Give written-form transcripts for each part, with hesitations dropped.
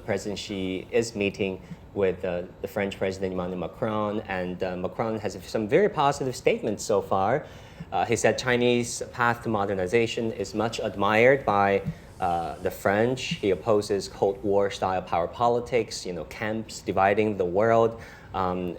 President Xi is meeting with the French President Emmanuel Macron, and Macron has some very positive statements so far. He said Chinese path to modernization is much admired by the French. He opposes Cold War style power politics, camps dividing the world, and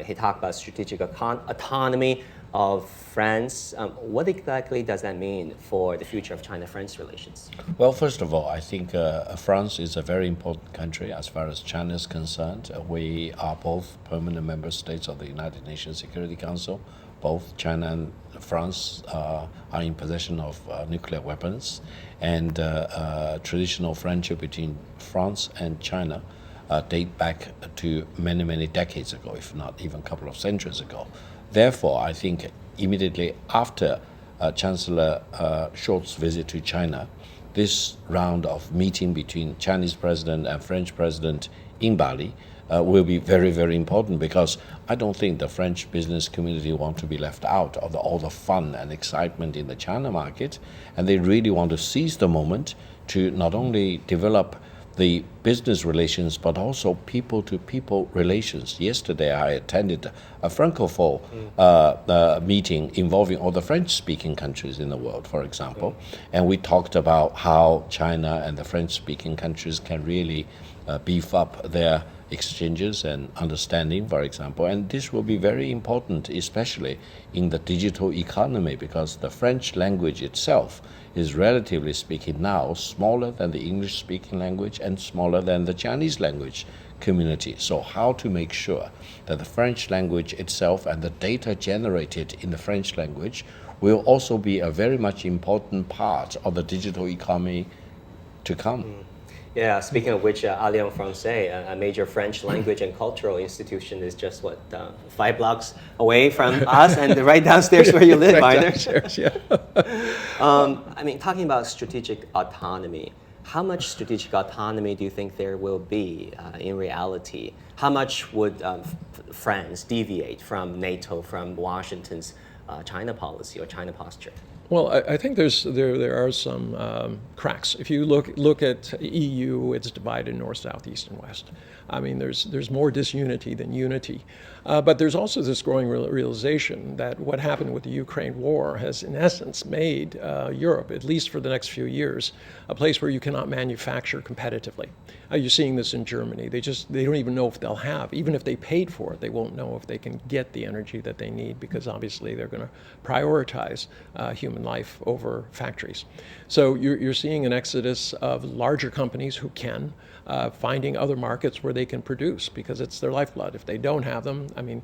he talked about strategic autonomy of France. What exactly does that mean for the future of China-France relations? Well, first of all, I think France is a very important country as far as China is concerned. We are both permanent member states of the United Nations Security Council. Both China and France are in possession of nuclear weapons, and traditional friendship between France and China date back to many, many decades ago, if not even a couple of centuries ago. Therefore, I think immediately after Chancellor Scholz's visit to China, this round of meeting between Chinese President and French President in Bali will be very, very important, because I don't think the French business community want to be left out of all the fun and excitement in the China market, and they really want to seize the moment to not only develop the business relations, but also people-to-people relations. Yesterday, I attended a Francophone meeting involving all the French-speaking countries in the world, for example, and we talked about how China and the French-speaking countries can really beef up their exchanges and understanding, for example. And this will be very important, especially in the digital economy, because the French language itself is, relatively speaking now, smaller than the English-speaking language and smaller than the Chinese language community. So how to make sure that the French language itself and the data generated in the French language will also be a very much important part of the digital economy to come. Yeah, speaking of which, Alliance Française, a major French language and cultural institution, is just 5 blocks away from us, and right downstairs where you live, Einar. I mean, talking about strategic autonomy, how much strategic autonomy do you think there will be in reality? How much would France deviate from NATO, from Washington's China policy or China posture? Well, I think there are some cracks. If you look at EU, it's divided north, south, east, and west. I mean, there's more disunity than unity. But there's also this growing realization that what happened with the Ukraine war has, in essence, made Europe, at least for the next few years, a place where you cannot manufacture competitively. You're seeing this in Germany. They don't even know if they'll have, even if they paid for it, they won't know if they can get the energy that they need, because obviously they're going to prioritize human life over factories. So you're seeing an exodus of larger companies who can, finding other markets where they can produce, because it's their lifeblood. If they don't have them, I mean,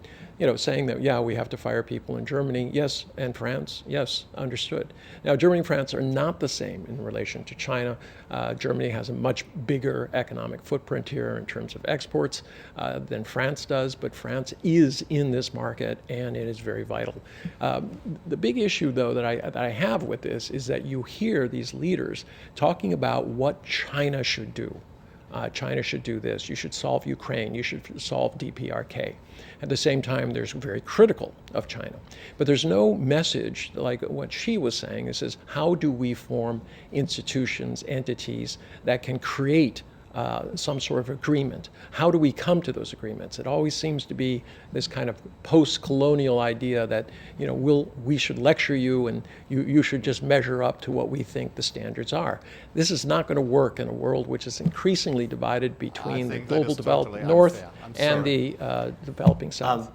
saying that, yeah, we have to fire people in Germany, yes, and France, yes, understood. Now, Germany and France are not the same in relation to China. Germany has a much bigger economic footprint here in terms of exports than France does, but France is in this market, and it is very vital. The big issue, though, that I have with this is that you hear these leaders talking about what China should do. China should do this. You should solve Ukraine. You should solve DPRK. At the same time, they're very critical of China. But there's no message like what Xi was saying. It says, how do we form institutions, entities that can create some sort of agreement? How do we come to those agreements? It always seems to be this kind of post-colonial idea that we should lecture you, and you should just measure up to what we think the standards are. This is not going to work in a world which is increasingly divided between the global developed north and the developing south.